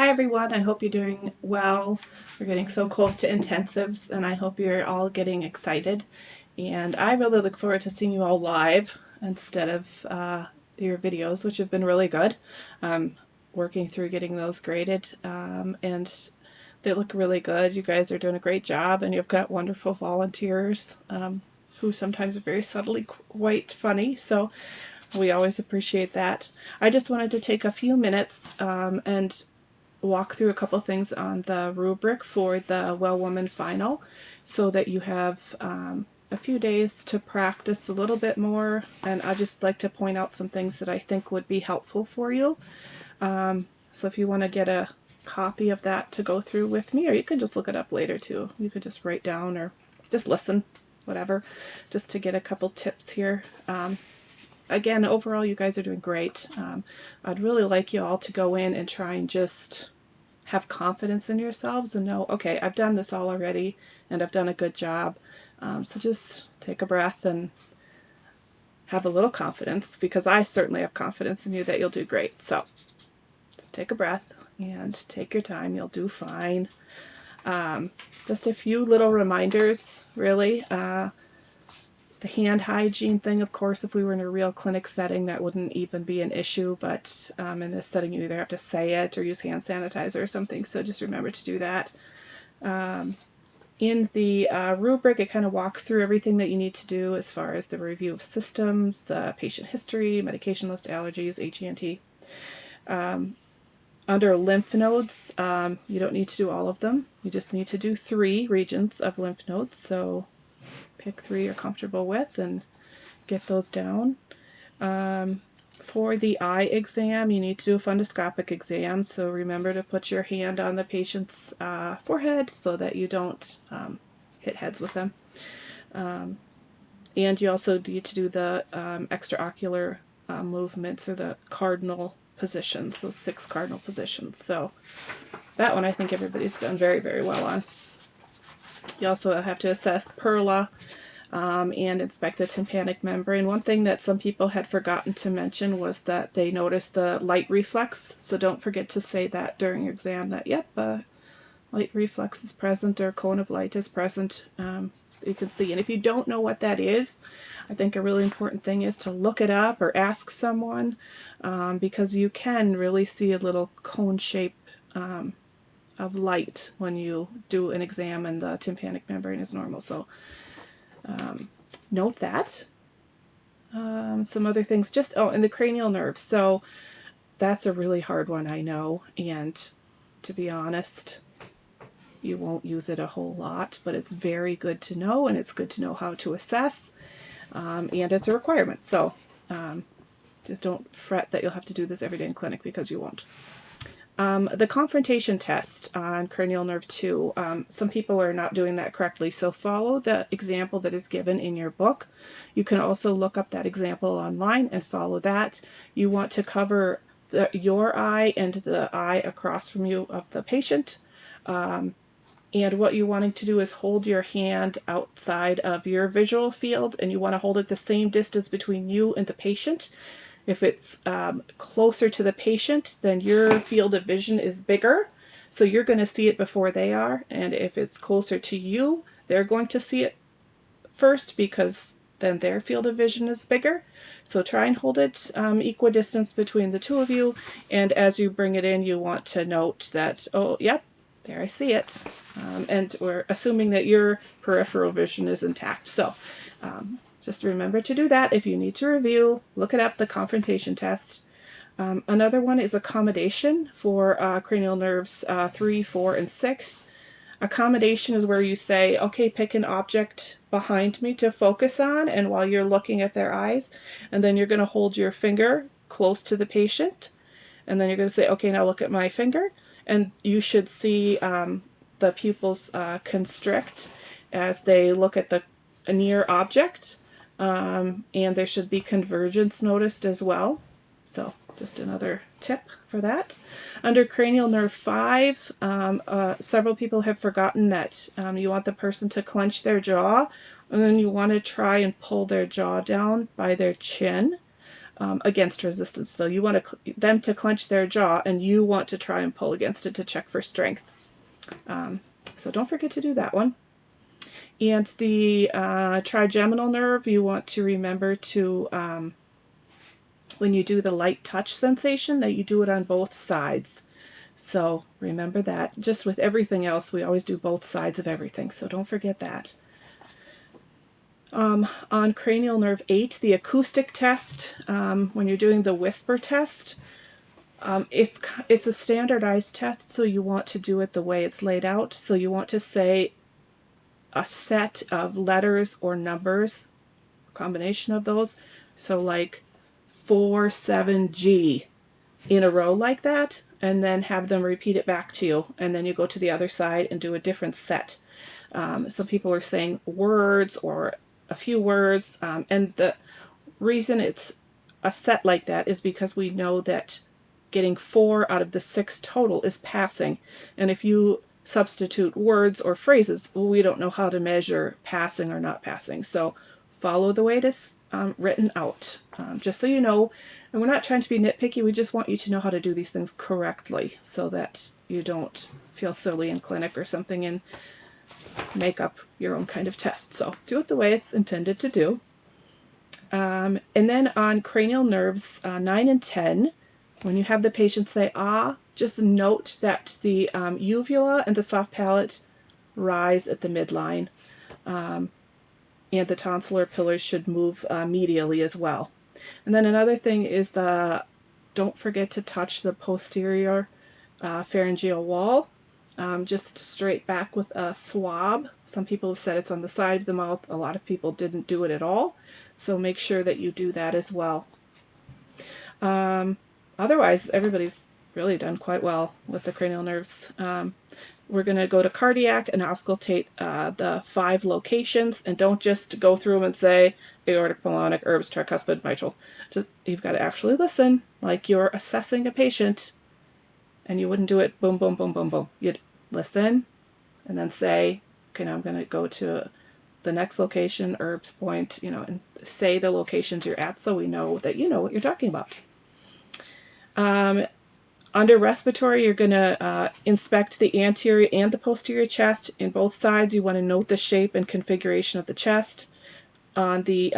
Hi everyone, I hope you're doing well. We're getting so close to intensives and I hope you're all getting excited. And I really look forward to seeing you all live instead of your videos, which have been really good. Working through getting those graded and they look really good. You guys are doing a great job and you've got wonderful volunteers who sometimes are very subtly quite funny. So we always appreciate that. I just wanted to take a few minutes and walk through a couple things on the rubric for the Well Woman Final so that you have a few days to practice a little bit more, and I just like to point out some things that I think would be helpful for you. So if you want to get a copy of that to go through with me, or you can just look it up later too. You could just write down or just listen, whatever, just to get a couple tips here. Again, overall, you guys are doing great. I'd really like you all to go in and try and just have confidence in yourselves and know, okay, I've done this all already and I've done a good job. So just take a breath and have a little confidence, because I certainly have confidence in you that you'll do great. So just take a breath and take your time. You'll do fine. Just a few little reminders, really. The hand hygiene thing, of course, if we were in a real clinic setting, that wouldn't even be an issue, but in this setting, you either have to say it or use hand sanitizer or something, so just remember to do that. In the rubric, it kind of walks through everything that you need to do as far as the review of systems, the patient history, medication list, allergies, HENT. Under lymph nodes, you don't need to do all of them. You just need to do 3 regions of lymph nodes, so pick 3 you're comfortable with and get those down. For the eye exam, you need to do a fundoscopic exam, so remember to put your hand on the patient's forehead so that you don't hit heads with them. And you also need to do the extraocular movements, or the cardinal positions, those 6 cardinal positions. So that one I think everybody's done very, very well on. You also have to assess PERLA and inspect the tympanic membrane. One thing that some people had forgotten to mention was that they noticed the light reflex, so don't forget to say that during your exam, that yep, light reflex is present, or cone of light is present. You can see, and if you don't know what that is, I think a really important thing is to look it up or ask someone, because you can really see a little cone shape of light when you do an exam and the tympanic membrane is normal. So note that. Some other things, just, and the cranial nerve. So that's a really hard one, I know, and to be honest, you won't use it a whole lot, but it's very good to know, and it's good to know how to assess, and it's a requirement. So just don't fret that you'll have to do this every day in clinic, because you won't. The confrontation test on cranial nerve 2, some people are not doing that correctly, so follow the example that is given in your book. You can also look up that example online and follow that. You want to cover your eye and the eye across from you of the patient. And what you're wanting to do is hold your hand outside of your visual field, and you want to hold it the same distance between you and the patient. If it's closer to the patient, then your field of vision is bigger, so you're going to see it before they are. And if it's closer to you, they're going to see it first, because then their field of vision is bigger. So try and hold it equidistant between the two of you, and as you bring it in, you want to note that, oh, yep, there I see it. And we're assuming that your peripheral vision is intact. So just remember to do that. If you need to review, look it up, the confrontation test. Another one is accommodation for cranial nerves 3, 4, and 6. Accommodation is where you say, okay, pick an object behind me to focus on, and while you're looking at their eyes, and then you're going to hold your finger close to the patient, and then you're going to say, okay, now look at my finger, and you should see the pupils constrict as they look at the near object. And there should be convergence noticed as well. So just another tip for that. Under cranial nerve 5, several people have forgotten that you want the person to clench their jaw, and then you want to try and pull their jaw down by their chin. against resistance. So you want them to clench their jaw, and you want to try and pull against it to check for strength. So don't forget to do that one. And the trigeminal nerve, you want to remember to, when you do the light touch sensation, that you do it on both sides. So remember that. Just with everything else, we always do both sides of everything, so don't forget that. On cranial nerve 8, the acoustic test, when you're doing the whisper test, it's a standardized test, so you want to do it the way it's laid out. So you want to say a set of letters or numbers, a combination of those. So like 4-7-G in a row like that, and then have them repeat it back to you. And then you go to the other side and do a different set. Some people are saying words or a few words, and the reason it's a set like that is because we know that getting 4 out of the 6 total is passing, and if you substitute words or phrases, we don't know how to measure passing or not passing. So follow the way it is written out, just so you know. And we're not trying to be nitpicky, we just want you to know how to do these things correctly so that you don't feel silly in clinic or something and make up your own kind of test. So do it the way it's intended to do. And then on cranial nerves 9 and 10, when you have the patient say ah, just note that the uvula and the soft palate rise at the midline, and the tonsillar pillars should move medially as well. And then another thing is don't forget to touch the posterior pharyngeal wall. Just straight back with a swab. Some people have said it's on the side of the mouth. A lot of people didn't do it at all. So make sure that you do that as well. Otherwise, everybody's really done quite well with the cranial nerves. We're going to go to cardiac and auscultate the 5 locations, and don't just go through them and say aortic, pulmonic, herbs, tricuspid, mitral. You've got to actually listen like you're assessing a patient, and you wouldn't do it boom, boom, boom, boom, boom. You'd listen and then say, okay, now I'm going to go to the next location, herbs, point, and say the locations you're at so we know that you know what you're talking about. Under respiratory, you're going to inspect the anterior and the posterior chest. In both sides, you want to note the shape and configuration of the chest. On the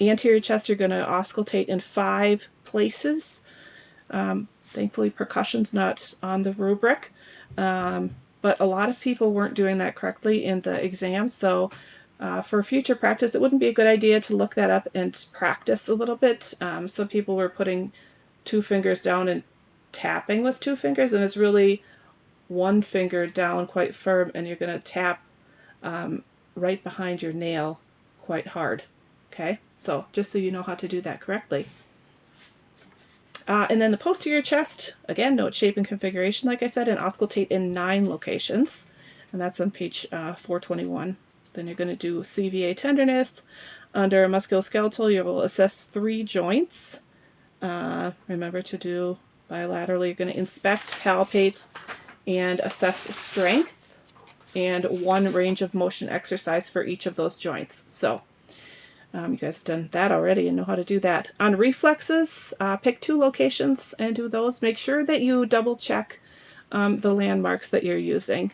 anterior chest, you're going to auscultate in 5 places. Thankfully, percussion's not on the rubric, but a lot of people weren't doing that correctly in the exam, so for future practice, it wouldn't be a good idea to look that up and practice a little bit. Some people were putting 2 fingers down and tapping with 2 fingers, and it's really 1 finger down quite firm, and you're going to tap right behind your nail quite hard. Okay, so just so you know how to do that correctly. And then the posterior chest, again, note shape and configuration, like I said, and auscultate in 9 locations, and that's on page 421. Then you're going to do CVA tenderness. Under musculoskeletal, you will assess 3 joints. Remember to do bilaterally. You're going to inspect, palpate, and assess strength, and 1 range of motion exercise for each of those joints. So you guys have done that already and know how to do that. On reflexes, pick 2 locations and do those. Make sure that you double check the landmarks that you're using.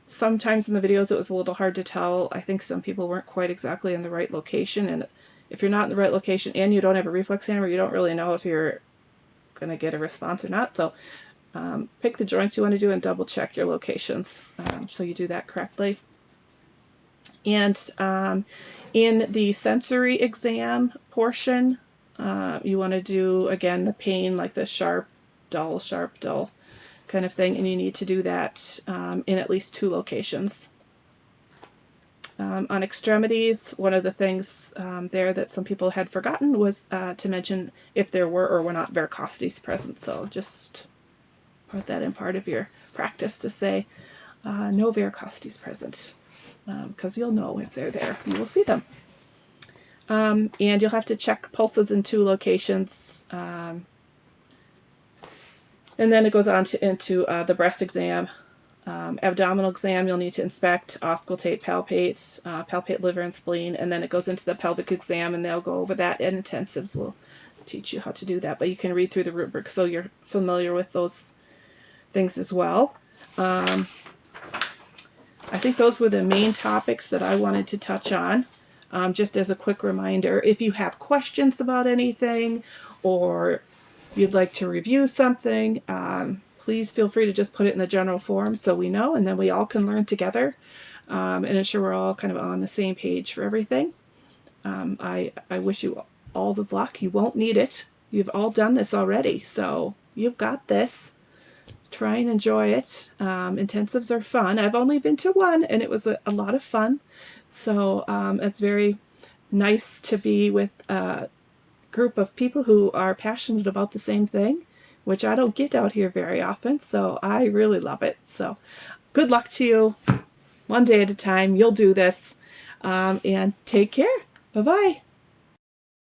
Sometimes in the videos it was a little hard to tell. I think some people weren't quite exactly in the right location, and if you're not in the right location and you don't have a reflex hammer, you don't really know if you're going to get a response or not. So pick the joints you want to do and double check your locations so you do that correctly. And in the sensory exam portion, you want to do, again, the pain, like the sharp, dull kind of thing, and you need to do that in at least 2 locations. On extremities, one of the things there that some people had forgotten was to mention if there were or were not varicosities present. So just put that in part of your practice to say no varicosities present, because you'll know if they're there. You will see them. And you'll have to check pulses in 2 locations. And then it goes on into the breast exam. Abdominal exam, you'll need to inspect, auscultate, palpate, palpate liver and spleen, and then it goes into the pelvic exam, and they'll go over that, and intensives will teach you how to do that. But you can read through the rubric so you're familiar with those things as well. I think those were the main topics that I wanted to touch on. Just as a quick reminder, if you have questions about anything or you'd like to review something, please feel free to just put it in the general forum so we know, and then we all can learn together and ensure we're all kind of on the same page for everything. I wish you all the luck. You won't need it. You've all done this already, so you've got this. Try and enjoy it. Intensives are fun. I've only been to one, and it was a lot of fun. So it's very nice to be with a group of people who are passionate about the same thing, which I don't get out here very often. So I really love it. So good luck to you. One day at a time. You'll do this. And take care. Bye-bye.